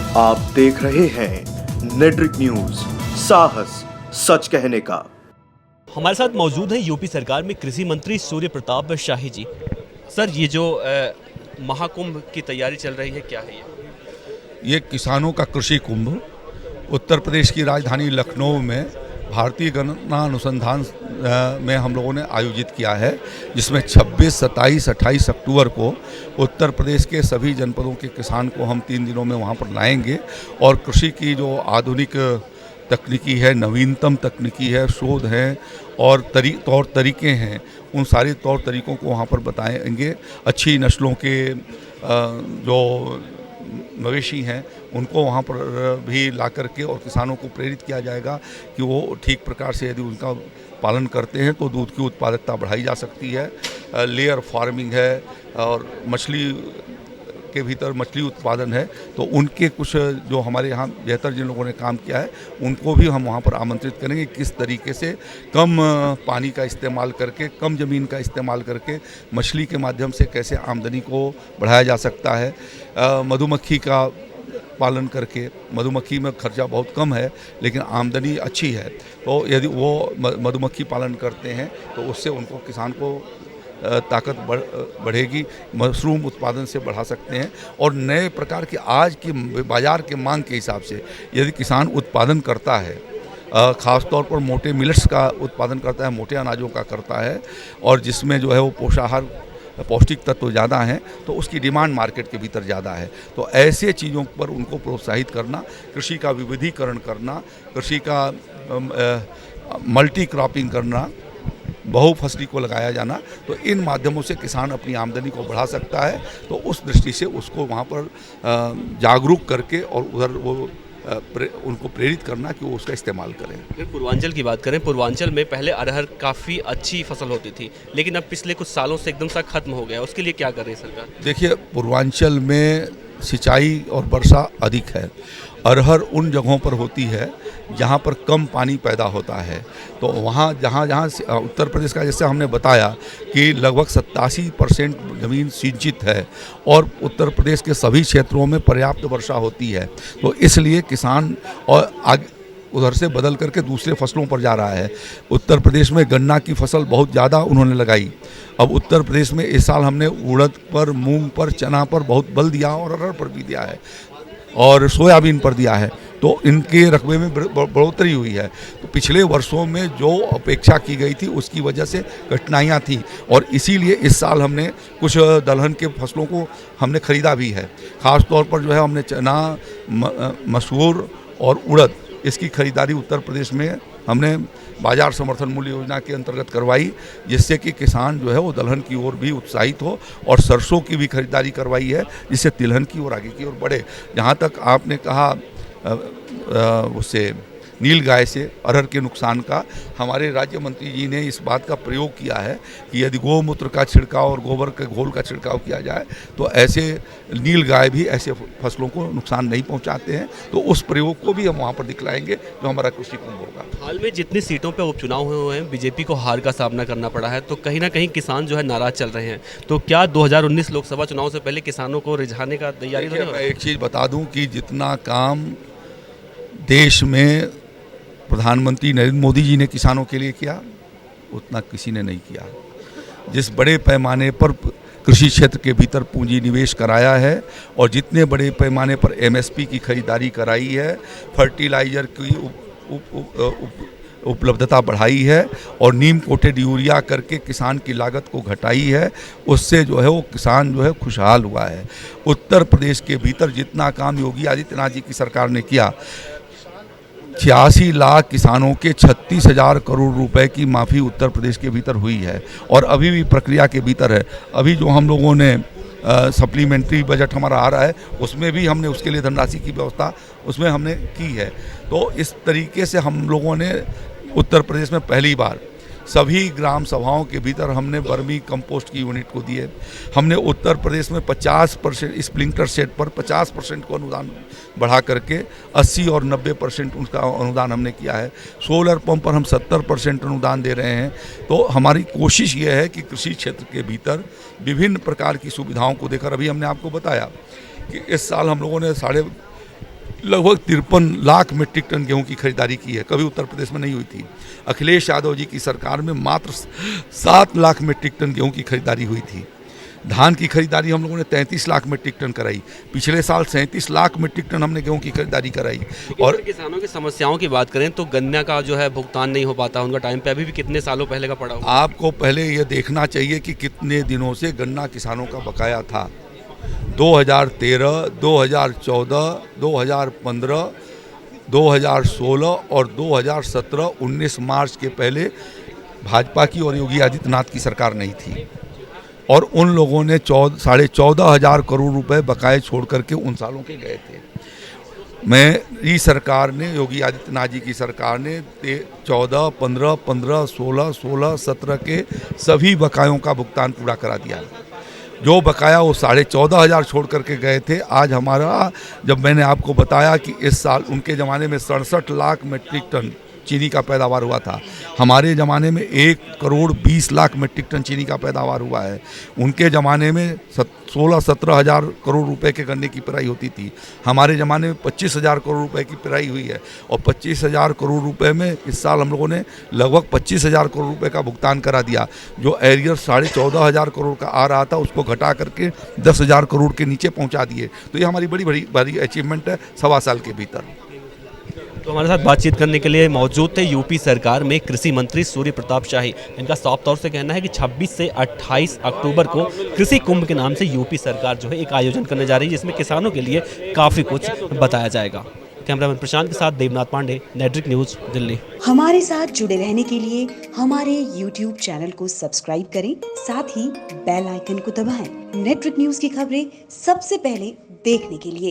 आप देख रहे हैं नेट्रिक न्यूज, साहस सच कहने का। हमारे साथ मौजूद हैं यूपी सरकार में कृषि मंत्री सूर्य प्रताप शाही जी। सर, ये जो महाकुंभ की तैयारी चल रही है, क्या है ये किसानों का कृषि कुंभ उत्तर प्रदेश की राजधानी लखनऊ में भारतीय गन्ना अनुसंधान में हम लोगों ने आयोजित किया है, जिसमें 26, 27, 28 अक्टूबर को उत्तर प्रदेश के सभी जनपदों के किसान को हम 3 दिनों में वहाँ पर लाएंगे और कृषि की जो आधुनिक तकनीकी है, नवीनतम तकनीकी है, शोध है और तौर तरीके हैं, उन सारे तौर तरीकों को वहाँ पर बताएंगे। अच्छी नस्लों के जो मवेशी हैं उनको वहाँ पर भी ला करके और किसानों को प्रेरित किया जाएगा कि वो ठीक प्रकार से यदि उनका पालन करते हैं तो दूध की उत्पादकता बढ़ाई जा सकती है। लेयर फार्मिंग है और मछली के भीतर मछली उत्पादन है, तो उनके कुछ जो हमारे यहाँ बेहतर जिन लोगों ने काम किया है उनको भी हम वहाँ पर आमंत्रित करेंगे। किस तरीके से कम पानी का इस्तेमाल करके, कम ज़मीन का इस्तेमाल करके मछली के माध्यम से कैसे आमदनी को बढ़ाया जा सकता है। मधुमक्खी का पालन करके, मधुमक्खी में खर्चा बहुत कम है लेकिन आमदनी अच्छी है, तो यदि वो मधुमक्खी पालन करते हैं तो उससे उनको किसान को ताकत बढ़ेगी, मशरूम उत्पादन से बढ़ा सकते हैं। और नए प्रकार की आज की बाज़ार के मांग के हिसाब से यदि किसान उत्पादन करता है, ख़ास तौर पर मोटे मिलेट्स का उत्पादन करता है, मोटे अनाजों का करता है और जिसमें जो है वो पोषाहार पौष्टिक तत्व ज़्यादा हैं, तो उसकी डिमांड मार्केट के भीतर ज़्यादा है। तो ऐसे चीज़ों पर उनको प्रोत्साहित करना, कृषि का विविधीकरण करना, कृषि का मल्टी क्रॉपिंग करना, बहुफसली को लगाया जाना, तो इन माध्यमों से किसान अपनी आमदनी को बढ़ा सकता है। तो उस दृष्टि से उसको वहाँ पर जागरूक करके और उधर वो उनको प्रेरित करना कि वो उसका इस्तेमाल करें। फिर पूर्वांचल की बात करें, पूर्वांचल में पहले अरहर काफ़ी अच्छी फसल होती थी, लेकिन अब पिछले कुछ सालों से एकदम सा खत्म हो गया। उसके लिए क्या कर रही है सरकार? देखिए, पूर्वांचल में सिंचाई और वर्षा अधिक है। अरहर उन जगहों पर होती है जहाँ पर कम पानी पैदा होता है, तो वहाँ जहाँ उत्तर प्रदेश का, जैसे हमने बताया कि लगभग 87% ज़मीन सिंचित है और उत्तर प्रदेश के सभी क्षेत्रों में पर्याप्त वर्षा होती है, तो इसलिए किसान और आगे उधर से बदल करके दूसरे फसलों पर जा रहा है। उत्तर प्रदेश में गन्ना की फसल बहुत ज़्यादा उन्होंने लगाई। अब उत्तर प्रदेश में इस साल हमने उड़द पर, मूंग पर, चना पर बहुत बल दिया और अरहर पर भी दिया है और सोयाबीन पर दिया है, तो इनके रकबे में बढ़ोतरी हुई है। तो पिछले वर्षों में जो अपेक्षा की गई थी उसकी वजह से कठिनाइयाँ थी और इसीलिए इस साल हमने कुछ दलहन के फसलों को हमने खरीदा भी है। ख़ास तौर पर जो है हमने चना, मसूर और उड़द, इसकी खरीदारी उत्तर प्रदेश में हमने बाजार समर्थन मूल्य योजना के अंतर्गत करवाई, जिससे कि किसान जो है वो दलहन की ओर भी उत्साहित हो, और सरसों की भी खरीदारी करवाई है जिससे तिलहन की ओर आगे की ओर बढ़े। जहाँ तक आपने कहा उससे नील गाय से अरहर के नुकसान का, हमारे राज्य मंत्री जी ने इस बात का प्रयोग किया है कि यदि गौमूत्र का छिड़काव और गोबर के घोल का छिड़काव किया जाए तो ऐसे नील गाय भी ऐसे फसलों को नुकसान नहीं पहुंचाते हैं। तो उस प्रयोग को भी हम वहां पर दिखलाएंगे जो हमारा कृषि कुंभ होगा। हाल में जितनी सीटों पर उपचुनाव हुए हैं, बीजेपी को हार का सामना करना पड़ा है, तो कहीं ना कहीं किसान जो है नाराज चल रहे हैं। तो क्या 2019 लोकसभा चुनाव से पहले किसानों को रिझाने का तैयारी? मैं एक चीज़ बता दूँ कि जितना काम देश में प्रधानमंत्री नरेंद्र मोदी जी ने किसानों के लिए किया, उतना किसी ने नहीं किया। जिस बड़े पैमाने पर कृषि क्षेत्र के भीतर पूंजी निवेश कराया है और जितने बड़े पैमाने पर एमएसपी की खरीदारी कराई है, फर्टिलाइज़र की उपलब्धता बढ़ाई है और नीम कोटेड यूरिया करके किसान की लागत को घटाई है, उससे जो है वो किसान जो है खुशहाल हुआ है। उत्तर प्रदेश के भीतर जितना काम योगी आदित्यनाथ जी की सरकार ने किया, 86 लाख किसानों के 36,000 करोड़ रुपए की माफ़ी उत्तर प्रदेश के भीतर हुई है और अभी भी प्रक्रिया के भीतर है। अभी जो हम लोगों ने सप्लीमेंट्री बजट हमारा आ रहा है, उसमें भी हमने उसके लिए धनराशि की व्यवस्था उसमें हमने की है। तो इस तरीके से हम लोगों ने उत्तर प्रदेश में पहली बार सभी ग्राम सभाओं के भीतर हमने वर्मी कंपोस्ट की यूनिट को दिए। हमने उत्तर प्रदेश में 50% स्प्रिंकलर सेट पर 50% को अनुदान बढ़ा करके 80 और 90% उसका अनुदान हमने किया है। सोलर पंप पर हम 70% अनुदान दे रहे हैं। तो हमारी कोशिश ये है कि कृषि क्षेत्र के भीतर विभिन्न प्रकार की सुविधाओं को देकर, अभी हमने आपको बताया कि इस साल हम लोगों ने लगभग 53 लाख मीट्रिक टन गेहूं की खरीदारी की है, कभी उत्तर प्रदेश में नहीं हुई थी। अखिलेश यादव जी की सरकार में मात्र 7 लाख मीट्रिक टन गेहूं की खरीदारी हुई थी। धान की खरीदारी हम लोगों ने 33 लाख मीट्रिक टन कराई। पिछले साल 37 लाख मीट्रिक टन हमने गेहूं की खरीदारी कराई। और किसानों की समस्याओं की बात करें तो गन्ना का जो है भुगतान नहीं हो पाता उनका टाइम पे, अभी भी कितने सालों पहले का पड़ा हुआ। आपको पहले ये देखना चाहिए कि कितने दिनों से गन्ना किसानों का बकाया था। 2013, 2014, 2015, 2016 और 2017, 19 मार्च के पहले भाजपा की और योगी आदित्यनाथ की सरकार नहीं थी और उन लोगों ने 14,500 करोड़ रुपए बकाए छोड़ करके उन सालों के गए थे। मेरी सरकार ने, योगी आदित्यनाथ जी की सरकार ने 14, 15, 15, 16, 16, 17 के सभी बकायों का भुगतान पूरा करा दिया। जो बकाया वो 14,500 छोड़ करके गए थे, आज हमारा, जब मैंने आपको बताया कि इस साल उनके ज़माने में 67 लाख मीट्रिक टन चीनी का पैदावार हुआ था, हमारे ज़माने में 1,20,00,000 मीट्रिक टन चीनी का पैदावार हुआ है। उनके ज़माने में 16-17 हज़ार करोड़ रुपए के गन्ने की पेराई होती थी, हमारे ज़माने में 25,000 करोड़ रुपए की पेराई हुई है और 25,000 करोड़ रुपए में इस साल हम लोगों ने लगभग 25,000 करोड़ रुपए का भुगतान करा दिया। जो एरियर 14,500 करोड़ का आ रहा था उसको घटा करके 10,000 करोड़ के नीचे पहुँचा दिए। तो ये हमारी बड़ी अचीवमेंट है 1.25 साल के भीतर। तो हमारे साथ बातचीत करने के लिए मौजूद थे यूपी सरकार में कृषि मंत्री सूर्य प्रताप शाही। इनका साफ तौर से कहना है कि 26 से 28 अक्टूबर को कृषि कुंभ के नाम से यूपी सरकार जो है एक आयोजन करने जा रही है, जिसमें किसानों के लिए काफ़ी कुछ बताया जाएगा। कैमरामैन प्रशांत के साथ देवनाथ पांडे, नेटरिक न्यूज़, दिल्ली। हमारे साथ जुड़े रहने के लिए हमारे YouTube चैनल को सब्सक्राइब करें, साथ ही बेल आइकन को दबाएं। नेटरिक न्यूज़ की खबरें सबसे पहले देखने के लिए।